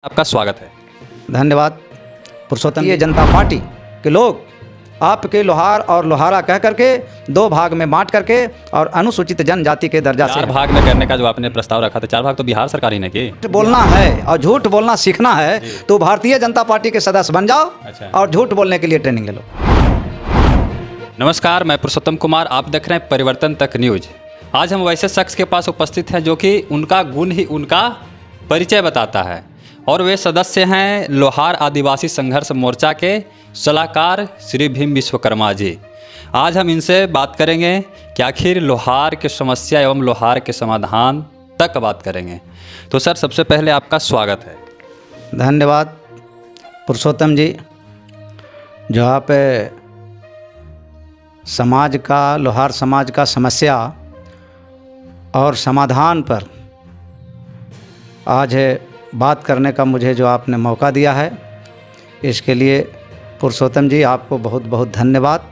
आपका स्वागत है। धन्यवाद। पुरुषोत्तम ये जनता पार्टी के लोग आपके लोहार और लोहारा कह करके दो भाग में बांट करके और अनुसूचित जनजाति के दर्जा से चार भाग में करने का जो आपने प्रस्ताव रखा था, चार भाग तो बिहार सरकार ही ने की। बोलना है और झूठ बोलना सीखना है तो भारतीय जनता पार्टी के सदस्य बन जाओ और झूठ बोलने के लिए ट्रेनिंग ले लो। नमस्कार, मैं पुरुषोत्तम कुमार, आप देख रहे हैं परिवर्तन तक न्यूज। आज हम वैसे शख्स के पास उपस्थित हैं जो कि उनका गुण ही उनका परिचय बताता है और वे सदस्य हैं लोहार आदिवासी संघर्ष मोर्चा के सलाहकार श्री भीम विश्वकर्मा जी। आज हम इनसे बात करेंगे कि आखिर लोहार की समस्या एवं लोहार के समाधान तक बात करेंगे। तो सर, सबसे पहले आपका स्वागत है। धन्यवाद पुरुषोत्तम जी। जो आप समाज का, लोहार समाज का समस्या और समाधान पर आज बात करने का मुझे जो आपने मौका दिया है, इसके लिए पुरुषोत्तम जी आपको बहुत बहुत धन्यवाद।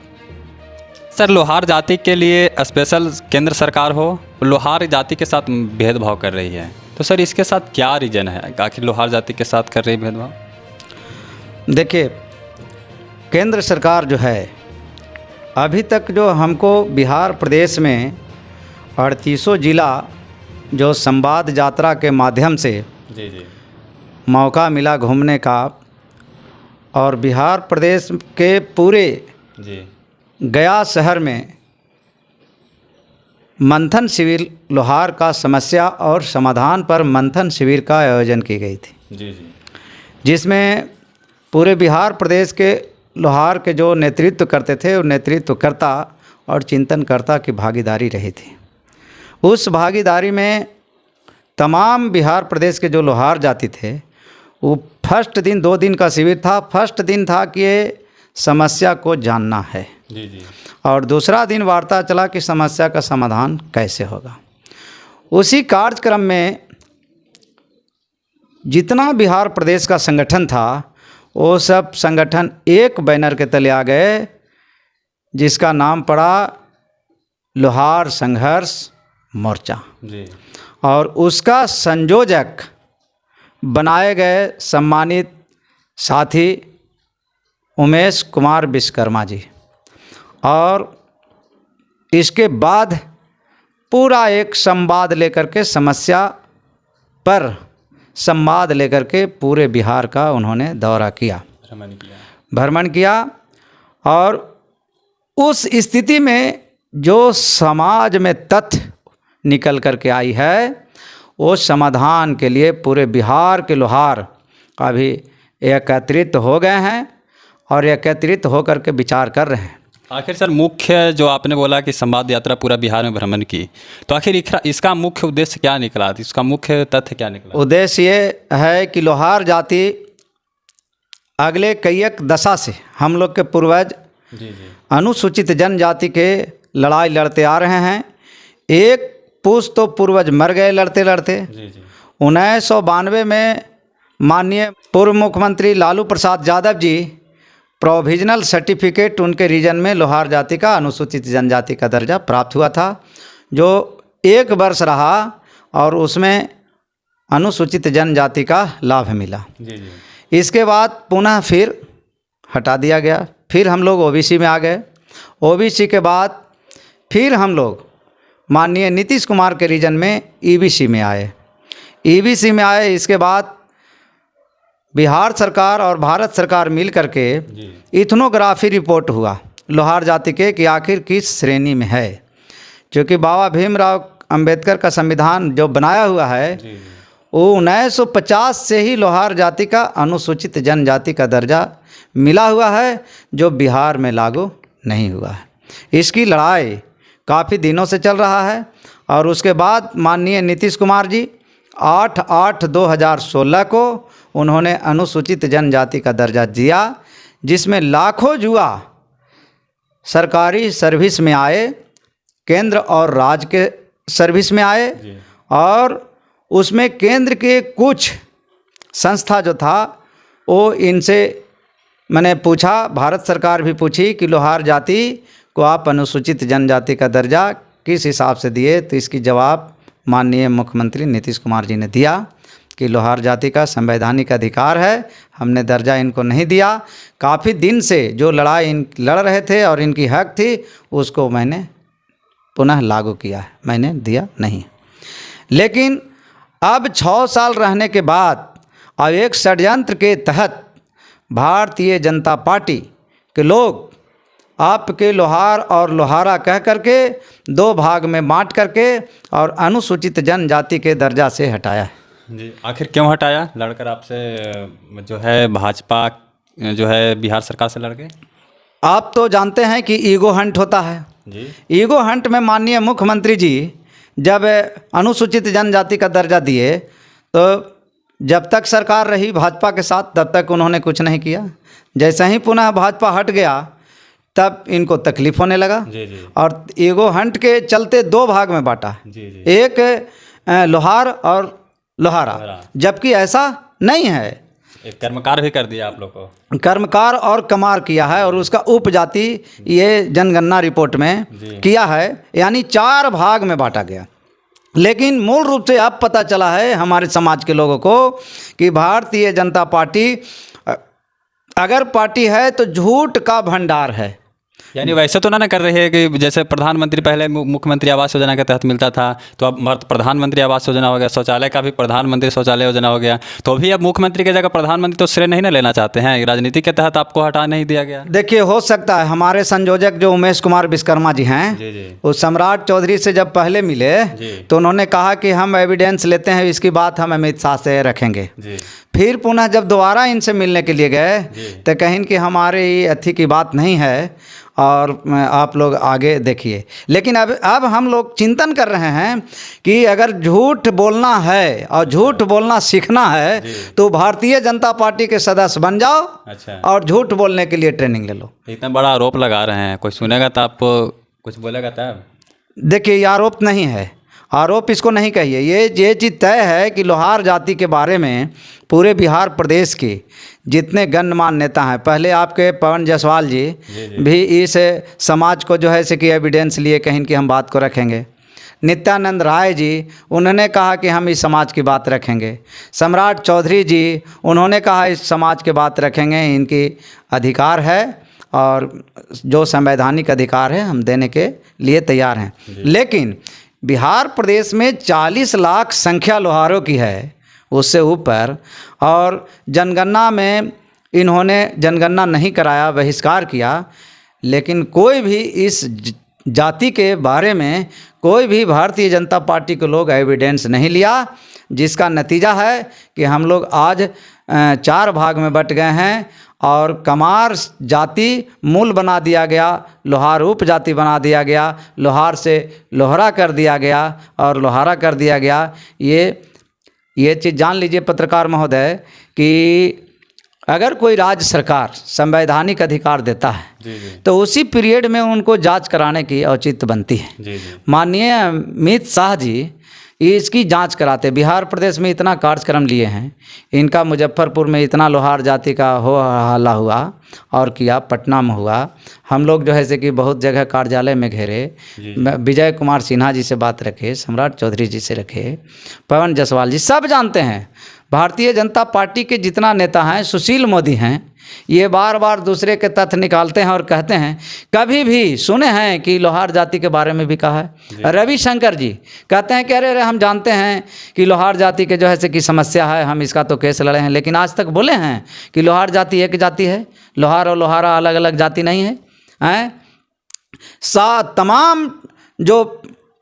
सर, लोहार जाति के लिए स्पेशल केंद्र सरकार हो लोहार जाति के साथ भेदभाव कर रही है, तो सर इसके साथ क्या रीज़न है, आखिर लोहार जाति के साथ कर रही भेदभाव? देखिए, केंद्र सरकार जो है अभी तक जो हमको बिहार प्रदेश में 38 जिला जो संवाद यात्रा के माध्यम से जी मौका मिला घूमने का और बिहार प्रदेश के पूरे गया शहर में मंथन शिविर, लोहार का समस्या और समाधान पर मंथन शिविर का आयोजन की गई थी जिसमें पूरे बिहार प्रदेश के लोहार के जो नेतृत्व करते थे वो नेतृत्वकर्ता और चिंतनकर्ता की भागीदारी रही थी। उस भागीदारी में तमाम बिहार प्रदेश के जो लोहार जाति थे, वो फर्स्ट दिन 2 दिन का शिविर था। फर्स्ट दिन था कि ये समस्या को जानना है और दूसरा दिन वार्ता चला कि समस्या का समाधान कैसे होगा। उसी कार्यक्रम में जितना बिहार प्रदेश का संगठन था वो सब संगठन एक बैनर के तले आ गए जिसका नाम पड़ा लोहार संघर्ष मोर्चा और उसका संयोजक बनाए गए सम्मानित साथी उमेश कुमार विश्वकर्मा जी। और इसके बाद पूरा एक संवाद लेकर के, समस्या पर संवाद लेकर के पूरे बिहार का उन्होंने दौरा किया, भ्रमण किया और उस स्थिति में जो समाज में तथ्य निकल करके आई है वो समाधान के लिए पूरे बिहार के लोहार अभी एकत्रित हो गए हैं और एकत्रित होकर के विचार कर रहे हैं। आखिर सर, मुख्य जो आपने बोला कि संवाद यात्रा पूरा बिहार में भ्रमण की, तो आखिर इसका मुख्य उद्देश्य क्या निकला, इसका मुख्य तथ्य क्या निकला? उद्देश्य ये है कि लोहार जाति अगले कई एक दशा से हम लोग के पूर्वज अनुसूचित जनजाति के लड़ाई लड़ते आ रहे हैं। एक पुरुष तो पूर्वज मर गए लड़ते लड़ते। 1992 में माननीय पूर्व मुख्यमंत्री लालू प्रसाद यादव जी प्रोविजनल सर्टिफिकेट उनके रीजन में लोहार जाति का, अनुसूचित जनजाति का दर्जा प्राप्त हुआ था, जो 1 वर्ष रहा और उसमें अनुसूचित जनजाति का लाभ मिला। इसके बाद पुनः फिर हटा दिया गया। फिर हम लोग ओबीसी में आ गए। ओबीसी के बाद फिर हम लोग माननीय नीतीश कुमार के रीजन में ईबीसी में आए। ईबीसी में आए, इसके बाद बिहार सरकार और भारत सरकार मिल करके इथनोग्राफी रिपोर्ट हुआ लोहार जाति के कि आखिर किस श्रेणी में है। क्योंकि बाबा भीमराव अंबेडकर का संविधान जो बनाया हुआ है वो 1950 से ही लोहार जाति का, अनुसूचित जनजाति का दर्जा मिला हुआ है जो बिहार में लागू नहीं हुआ है। इसकी लड़ाई काफ़ी दिनों से चल रहा है और उसके बाद माननीय नीतीश कुमार जी 8/8/2016 को उन्होंने अनुसूचित जनजाति का दर्जा दिया, जिसमें लाखों युवा सरकारी सर्विस में आए, केंद्र और राज्य के सर्विस में आए और उसमें केंद्र के कुछ संस्था जो था वो इनसे मैंने पूछा, भारत सरकार भी पूछी कि लोहार जाति को आप अनुसूचित जनजाति का दर्जा किस हिसाब से दिए, तो इसकी जवाब माननीय मुख्यमंत्री नीतीश कुमार जी ने दिया कि लोहार जाति का संवैधानिक अधिकार है, हमने दर्जा इनको नहीं दिया। काफ़ी दिन से जो लड़ाई लड़ रहे थे और इनकी हक थी उसको मैंने पुनः लागू किया है, मैंने दिया नहीं। लेकिन अब 6 साल रहने के बाद और एक षड्यंत्र के तहत भारतीय जनता पार्टी के लोग आपके लोहार और लोहारा कह करके 2 भाग में बांट करके और अनुसूचित जनजाति के दर्जा से हटाया है। जी, आखिर क्यों हटाया? लड़कर आपसे जो है भाजपा जो है बिहार सरकार से लड़ गए। आप तो जानते हैं कि ईगो हंट होता है जी। ईगो हंट में माननीय मुख्यमंत्री जी जब अनुसूचित जनजाति का दर्जा दिए तो जब तक सरकार रही भाजपा के साथ तब तक उन्होंने कुछ नहीं किया। जैसे ही पुनः भाजपा हट गया तब इनको तकलीफ होने लगा। जी जी। और ईगो हंट के चलते 2 भाग में बांटा। जी जी। एक लोहार और लोहारा, जबकि ऐसा नहीं है। एक कर्मकार भी कर दिया आप लोग को। कर्मकार और कमार किया है और उसका उपजाति ये जनगणना रिपोर्ट में किया है, यानी 4 भाग में बांटा गया। लेकिन मूल रूप से अब पता चला है हमारे समाज के लोगों को कि भारतीय जनता पार्टी अगर पार्टी है तो झूठ का भंडार है। यानी वैसे तो ना कर रही है कि जैसे प्रधानमंत्री पहले मुख्यमंत्री आवास योजना के तहत मिलता था, तो अब प्रधानमंत्री आवास योजना हो गया, शौचालय का भी प्रधानमंत्री शौचालय योजना हो गया, तो भी अब मुख्यमंत्री की जगह प्रधानमंत्री तो श्रेय नहीं ना लेना चाहते हैं? राजनीति के तहत आपको हटा नहीं दिया गया? देखिए, हो सकता है हमारे संयोजक जो उमेश कुमार विश्वकर्मा जी हैं, वो सम्राट चौधरी से जब पहले मिले तो उन्होंने कहा कि हम एविडेंस लेते हैं, इसकी बात हम अमित शाह से रखेंगे। फिर पुनः जब दोबारा इनसे मिलने के लिए गए तो कहीं कि हमारे अथी की बात नहीं है और आप लोग आगे देखिए। लेकिन अब हम लोग चिंतन कर रहे हैं कि अगर झूठ बोलना है और झूठ बोलना सीखना है तो भारतीय जनता पार्टी के सदस्य बन जाओ। अच्छा। और झूठ बोलने के लिए ट्रेनिंग ले लो। इतना बड़ा आरोप लगा रहे हैं, कोई सुनेगा तो आपको कुछ बोलेगा तब? देखिए, ये आरोप नहीं है, आरोप इसको नहीं कहिए। ये चीज़ तय है कि लोहार जाति के बारे में पूरे बिहार प्रदेश के जितने गणमान्य नेता हैं, पहले आपके पवन जायसवाल जी भी इस समाज को जो है से कि एविडेंस लिए कहीं कि हम बात को रखेंगे। नित्यानंद राय जी उन्होंने कहा कि हम इस समाज की बात रखेंगे। सम्राट चौधरी जी उन्होंने कहा इस समाज की बात रखेंगे, इनकी अधिकार है और जो संवैधानिक अधिकार है हम देने के लिए तैयार हैं। लेकिन बिहार प्रदेश में 40 लाख संख्या लोहारों की है, उससे ऊपर, और जनगणना में इन्होंने जनगणना नहीं कराया, बहिष्कार किया। लेकिन कोई भी इस जाति के बारे में कोई भी भारतीय जनता पार्टी के लोग एविडेंस नहीं लिया, जिसका नतीजा है कि हम लोग आज 4 भाग में बट गए हैं और कमार जाति मूल बना दिया गया, लोहार उपजाति बना दिया गया, लोहार से लोहरा कर दिया गया और लोहारा कर दिया गया। ये चीज़ जान लीजिए पत्रकार महोदय कि अगर कोई राज्य सरकार संवैधानिक अधिकार देता है तो उसी पीरियड में उनको जांच कराने की औचित्य बनती है। माननीय अमित शाह जी इसकी जांच कराते। बिहार प्रदेश में इतना कार्यक्रम लिए हैं, इनका मुजफ्फरपुर में इतना लोहार जाति का हो हल्ला हुआ और किया, पटना में हुआ, हम लोग जो है से कि बहुत जगह कार्यालय में घेरे, विजय कुमार सिन्हा जी से बात रखे, सम्राट चौधरी जी से रखे, पवन जायसवाल जी, सब जानते हैं। भारतीय जनता पार्टी के जितना नेता हैं, सुशील मोदी हैं, ये बार बार दूसरे के तथ्य निकालते हैं और कहते हैं, कभी भी सुने हैं कि लोहार जाति के बारे में भी कहा है? रविशंकर जी कहते हैं कि अरे हम जानते हैं कि लोहार जाति के जो है से कि समस्या है, हम इसका तो केस लड़े हैं, लेकिन आज तक बोले हैं कि लोहार जाति एक जाति है, लोहार और लोहारा अलग अलग जाति नहीं है? तमाम जो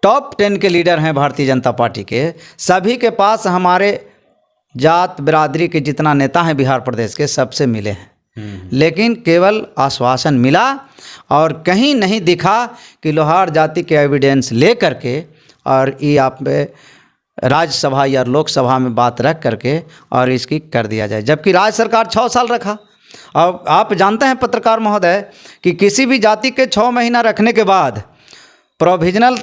टॉप 10 के लीडर हैं भारतीय जनता पार्टी के, सभी के पास हमारे जात बिरादरी के जितना नेता हैं बिहार प्रदेश के, सबसे मिले हैं, लेकिन केवल आश्वासन मिला और कहीं नहीं दिखा कि लोहार जाति के एविडेंस ले करके और ये आप राज्यसभा या लोकसभा में बात रख करके और इसकी कर दिया जाए। जबकि राज्य सरकार 6 साल रखा। और आप जानते हैं पत्रकार महोदय कि किसी भी जाति के 6 महीना रखने के बाद, प्रोविजनल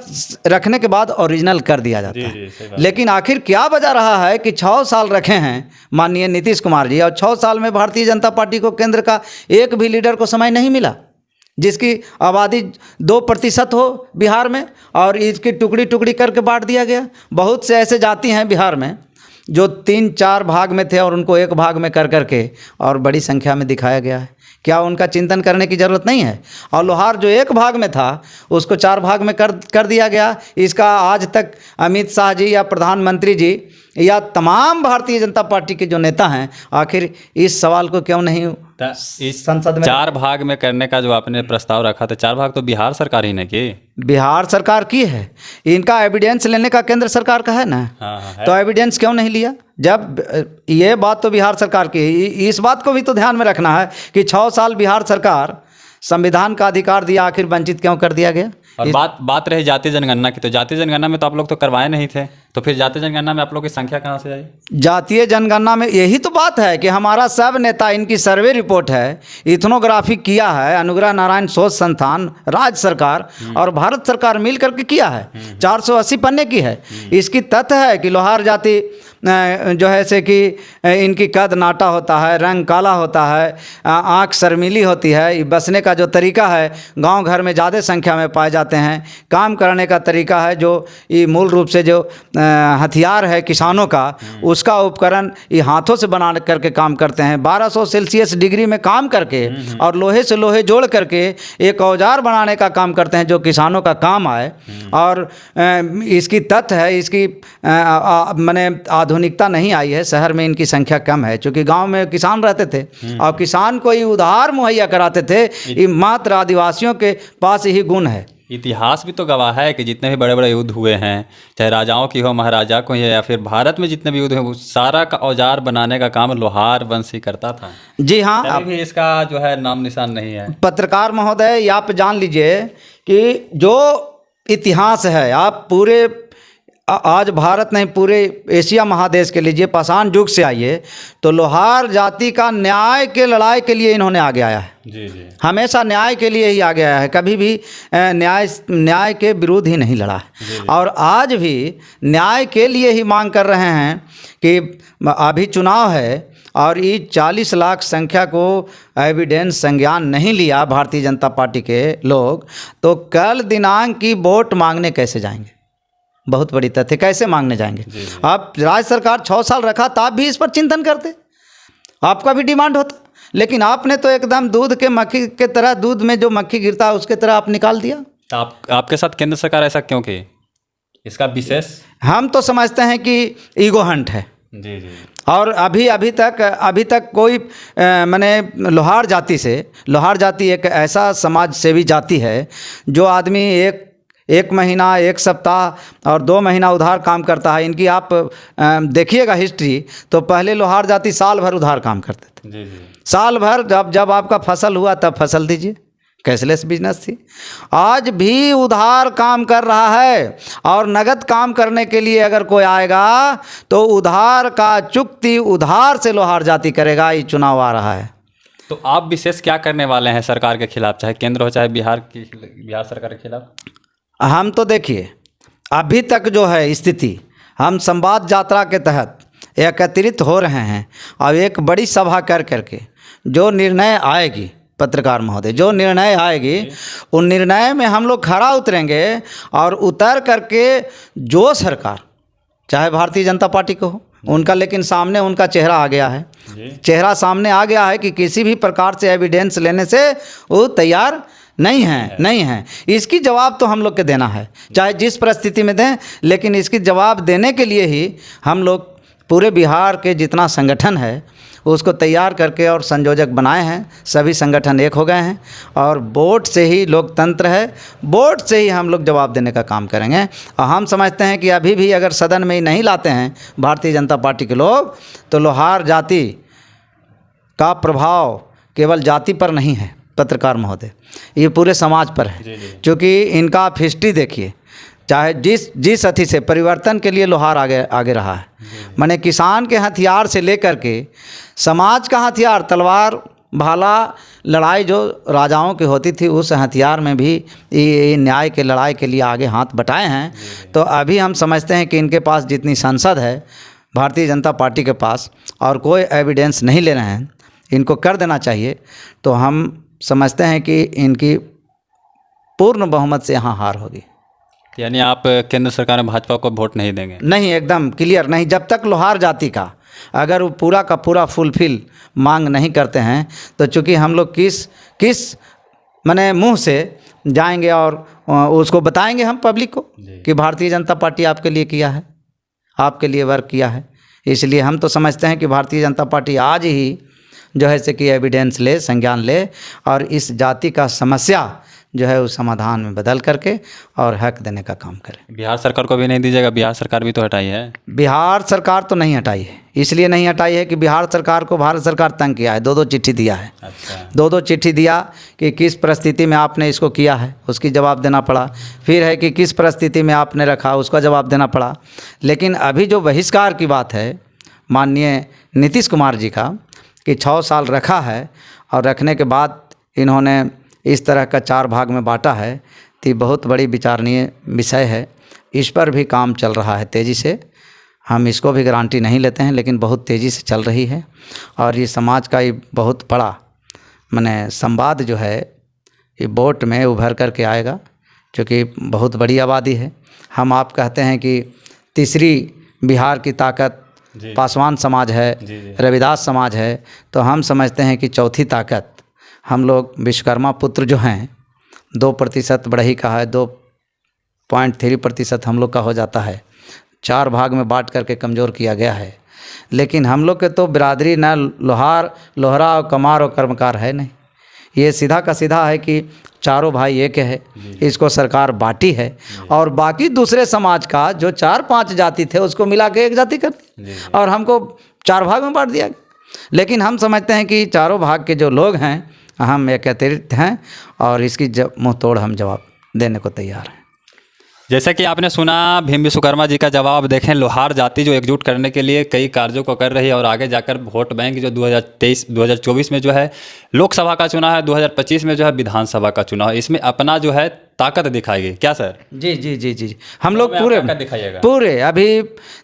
रखने के बाद ओरिजिनल कर दिया जाता है। लेकिन आखिर क्या वजह रहा है कि 6 साल रखे हैं माननीय नीतीश कुमार जी, और 6 साल में भारतीय जनता पार्टी को केंद्र का एक भी लीडर को समय नहीं मिला, जिसकी आबादी 2% हो बिहार में, और इसकी टुकड़ी टुकड़ी करके बांट दिया गया। बहुत से ऐसे जाति हैं बिहार में जो 3-4 भाग में थे और उनको एक भाग में कर करके और बड़ी संख्या में दिखाया गया है। क्या उनका चिंतन करने की ज़रूरत नहीं है? और लोहार जो एक भाग में था उसको 4 भाग में कर दिया गया। इसका आज तक अमित शाह जी या प्रधानमंत्री जी या तमाम भारतीय जनता पार्टी के जो नेता हैं आखिर इस सवाल को क्यों नहीं इस संसद में 4 भाग में करने का जो आपने प्रस्ताव रखा था, 4 भाग तो बिहार सरकार ही ने की। बिहार सरकार की है, इनका एविडेंस लेने का केंद्र सरकार का है ना। हाँ है। तो एविडेंस क्यों नहीं लिया? जब ये बात तो बिहार सरकार की है, इस बात को भी तो ध्यान में रखना है कि 6 साल बिहार सरकार संविधान का अधिकार दिया, आखिर वंचित क्यों कर दिया गया? और बात रही जातीय जनगणना की, तो जातीय जनगणना में तो आप लोग तो करवाए नहीं थे, तो फिर जातीय जनगणना में आप लोग की संख्या कहाँ से आई? जातीय जनगणना में यही तो बात है कि हमारा सब नेता, इनकी सर्वे रिपोर्ट है, इथनोग्राफी किया है, अनुग्रह नारायण शोध संस्थान, राज्य सरकार और भारत सरकार मिल करके किया है, 480 पन्ने की है। इसकी तथ्य है कि लोहार जाति जो है से कि इनकी कद नाटा होता है, रंग काला होता है, आँख शर्मीली होती है, बसने का जो तरीका है गांव घर में ज़्यादा संख्या में पाए जाते हैं, काम करने का तरीका है जो ये मूल रूप से जो हथियार है किसानों का, उसका उपकरण ये हाथों से बना करके काम करते हैं, 1200 सेल्सियस डिग्री में काम करके और लोहे से लोहे जोड़ करके एक औजार बनाने का काम करते हैं जो किसानों का काम आए। और इसकी तथ्य है, इसकी माने आधुनिकता नहीं आई है, शहर में इनकी संख्या कम है, क्योंकि गांव में किसान रहते थे और किसान को ही उधार मुहैया कराते थे। ये मात्र आदिवासियों के पास ही गुण है। इतिहास भी तो गवाह है कि जितने भी बड़े बड़े युद्ध हुए हैं, चाहे राजाओं की हो, महाराजा को या फिर भारत में जितने भी युद्ध हुए, सारा का औजार बनाने का काम लोहार वंश ही करता था। जी हाँ, अभी भी इसका जो है नाम निशान नहीं है। पत्रकार महोदय, आप जान लीजिए कि जो इतिहास है, आप पूरे आज भारत नहीं पूरे एशिया महादेश के लीजिए, पाषाण युग से आइए तो लोहार जाति का न्याय के लड़ाई के लिए इन्होंने आगे आया है। जी जी, हमेशा न्याय के लिए ही आगे आया है, कभी भी न्याय के विरुद्ध ही नहीं लड़ा है। और आज भी न्याय के लिए ही मांग कर रहे हैं कि अभी चुनाव है और ये 40 लाख संख्या को एविडेंस संज्ञान नहीं लिया भारतीय जनता पार्टी के लोग, तो कल दिनांक की वोट मांगने कैसे जाएंगे? बहुत बड़ी तथ्य, कैसे मांगने जाएंगे? आप राज्य सरकार 6 साल रखा तो आप भी इस पर चिंतन करते, आपका भी डिमांड होता, लेकिन आपने तो एकदम दूध के मक्खी के तरह, दूध में जो मक्खी गिरता है उसके तरह आप निकाल दिया। तो आपके साथ केंद्र सरकार ऐसा क्यों की? इसका विशेष हम तो समझते हैं कि ईगो हंट है। जी जी, और अभी तक कोई माने लोहार जाति एक ऐसा समाज सेवी जाति है जो आदमी एक महीना, 1 सप्ताह और 2 महीना उधार काम करता है। इनकी आप देखिएगा हिस्ट्री, तो पहले लोहार जाति साल भर उधार काम करते थे। जी जी, साल भर जब आपका फसल हुआ तब फसल दीजिए, कैशलेस बिजनेस थी। आज भी उधार काम कर रहा है और नगद काम करने के लिए अगर कोई आएगा तो उधार का चुकती उधार से लोहार जाति करेगा। ये चुनाव आ रहा है, तो आप विशेष क्या करने वाले हैं सरकार के खिलाफ, चाहे केंद्र हो चाहे बिहार सरकार के खिलाफ? हम तो देखिए अभी तक जो है स्थिति, हम संवाद यात्रा के तहत एकत्रित हो रहे हैं और एक बड़ी सभा कर करके जो निर्णय आएगी, पत्रकार महोदय, जो निर्णय आएगी उन निर्णय में हम लोग खरा उतरेंगे और उतर करके जो सरकार, चाहे भारतीय जनता पार्टी को हो, उनका लेकिन सामने उनका चेहरा आ गया है, चेहरा सामने आ गया है कि किसी भी प्रकार से एविडेंस लेने से वो तैयार नहीं है। इसकी जवाब तो हम लोग के देना है, चाहे जिस परिस्थिति में दें, लेकिन इसकी जवाब देने के लिए ही हम लोग पूरे बिहार के जितना संगठन है उसको तैयार करके और संयोजक बनाए हैं। सभी संगठन एक हो गए हैं और वोट से ही लोकतंत्र है, वोट से ही हम लोग जवाब देने का काम करेंगे। और हम समझते हैं कि अभी भी अगर सदन में ही नहीं लाते हैं भारतीय जनता पार्टी के लोग, तो लोहार जाति का प्रभाव केवल जाति पर नहीं है पत्रकार महोदय, ये पूरे समाज पर है। क्योंकि इनका आप हिस्ट्री देखिए, चाहे जिस अथी से परिवर्तन के लिए लोहार आगे रहा है, माने किसान के हथियार से लेकर के समाज का हथियार, तलवार भाला लड़ाई जो राजाओं की होती थी, उस हथियार में भी ये न्याय के लड़ाई के लिए आगे हाथ बटाए हैं। तो अभी हम समझते हैं कि इनके पास जितनी संसद है भारतीय जनता पार्टी के पास और कोई एविडेंस नहीं ले रहे हैं, इनको कर देना चाहिए। तो हम समझते हैं कि इनकी पूर्ण बहुमत से यहाँ हार होगी। यानी आप केंद्र सरकार में भाजपा को वोट नहीं देंगे? नहीं, एकदम क्लियर नहीं। जब तक लोहार जाति का अगर वो पूरा का पूरा फुलफिल मांग नहीं करते हैं तो चूँकि हम लोग किस माने मुंह से जाएंगे और उसको बताएंगे हम पब्लिक को कि भारतीय जनता पार्टी आपके लिए किया है, आपके लिए वर्क किया है। इसलिए हम तो समझते हैं कि भारतीय जनता पार्टी आज ही जो है से कि एविडेंस ले, संज्ञान ले और इस जाति का समस्या जो है उस समाधान में बदल करके और हक देने का काम करे। बिहार सरकार को भी नहीं दीजिएगा? बिहार सरकार भी तो हटाई है। बिहार सरकार तो नहीं हटाई है, इसलिए नहीं हटाई है कि बिहार सरकार को भारत सरकार तंग किया है, दो चिट्ठी दिया है। अच्छा। दो चिट्ठी दिया कि किस परिस्थिति में आपने इसको किया है, उसकी जवाब देना पड़ा। फिर है कि किस परिस्थिति में आपने रखा, उसका जवाब देना पड़ा। लेकिन अभी जो बहिष्कार की बात है माननीय नीतीश कुमार जी का कि 6 साल रखा है और रखने के बाद इन्होंने इस तरह का 4 भाग में बांटा है, तो ये बहुत बड़ी विचारणीय विषय है। इस पर भी काम चल रहा है तेज़ी से। हम इसको भी गारंटी नहीं लेते हैं, लेकिन बहुत तेज़ी से चल रही है और ये समाज का ये बहुत बड़ा माने संवाद जो है ये वोट में उभर करके आएगा, क्योंकि बहुत बड़ी आबादी है। हम आप कहते हैं कि तीसरी बिहार की ताकत पासवान समाज है, रविदास समाज है, तो हम समझते हैं कि चौथी ताकत हम लोग विश्वकर्मा पुत्र जो हैं 2% बढ़ई का है, 2.3% हम लोग का हो जाता है। 4 भाग में बांट करके कमज़ोर किया गया है। लेकिन हम लोग के तो बिरादरी न लोहरा और कमार और कर्मकार है नहीं। ये सीधा का सीधा है कि चारों भाई एक है, इसको सरकार बांटी है और बाकी दूसरे समाज का जो 4-5 जाति थे उसको मिला के एक जाति कर दी और हमको 4 भाग में बांट दिया। लेकिन हम समझते हैं कि चारों भाग के जो लोग हैं हम एकत्रित हैं और इसकी मुँह तोड़ हम जवाब देने को तैयार हैं। जैसा कि आपने सुना भीम विश्वकर्मा जी का जवाब, देखें लोहार जाति जो एकजुट करने के लिए कई कार्यों को कर रही है और आगे जाकर वोट बैंक जो 2024 में जो है लोकसभा का चुनाव है, 2025 में जो है विधानसभा का चुनाव है, इसमें अपना जो है ताकत दिखाएगी क्या सर? जी जी जी जी हम लोग दिखाइएगा पूरे अभी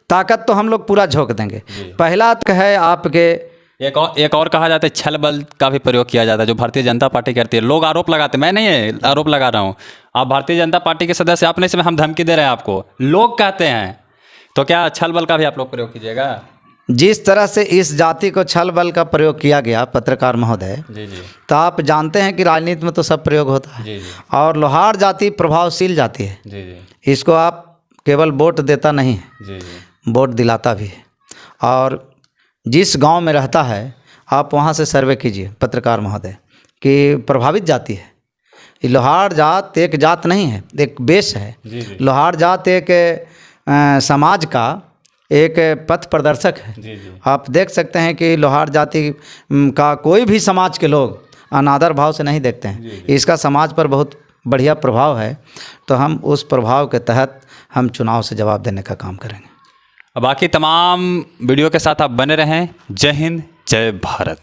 ताकत तो हम लोग पूरा झोंक देंगे। पहला है आपके एक और कहा जाता है छल बल का भी प्रयोग किया जाता है जो भारतीय जनता पार्टी करती है। लोग आरोप लगाते हैं, मैं नहीं आरोप लगा रहा हूँ, आप भारतीय जनता पार्टी के सदस्य, आपने इसमें हम धमकी दे रहे हैं आपको, लोग कहते हैं, तो क्या छल बल का भी आप लोग प्रयोग कीजिएगा? जिस तरह से इस जाति को छल बल का प्रयोग किया गया पत्रकार महोदय, तो आप जानते हैं कि राजनीति में तो सब प्रयोग होता है और लोहार जाति प्रभावशील जाति है। इसको आप केवल वोट देता नहीं है, वोट दिलाता भी है। और जिस गांव में रहता है आप वहां से सर्वे कीजिए पत्रकार महोदय कि प्रभावित जाति है। लोहार जात एक जात नहीं है, एक बेस है। लोहार जात एक समाज का एक पथ प्रदर्शक है। आप देख सकते हैं कि लोहार जाति का कोई भी समाज के लोग अनादर भाव से नहीं देखते हैं। इसका समाज पर बहुत बढ़िया प्रभाव है, तो हम उस प्रभाव के तहत हम चुनाव से जवाब देने का काम करेंगे। बाकी तमाम वीडियो के साथ आप बने रहें। जय हिंद, जय भारत।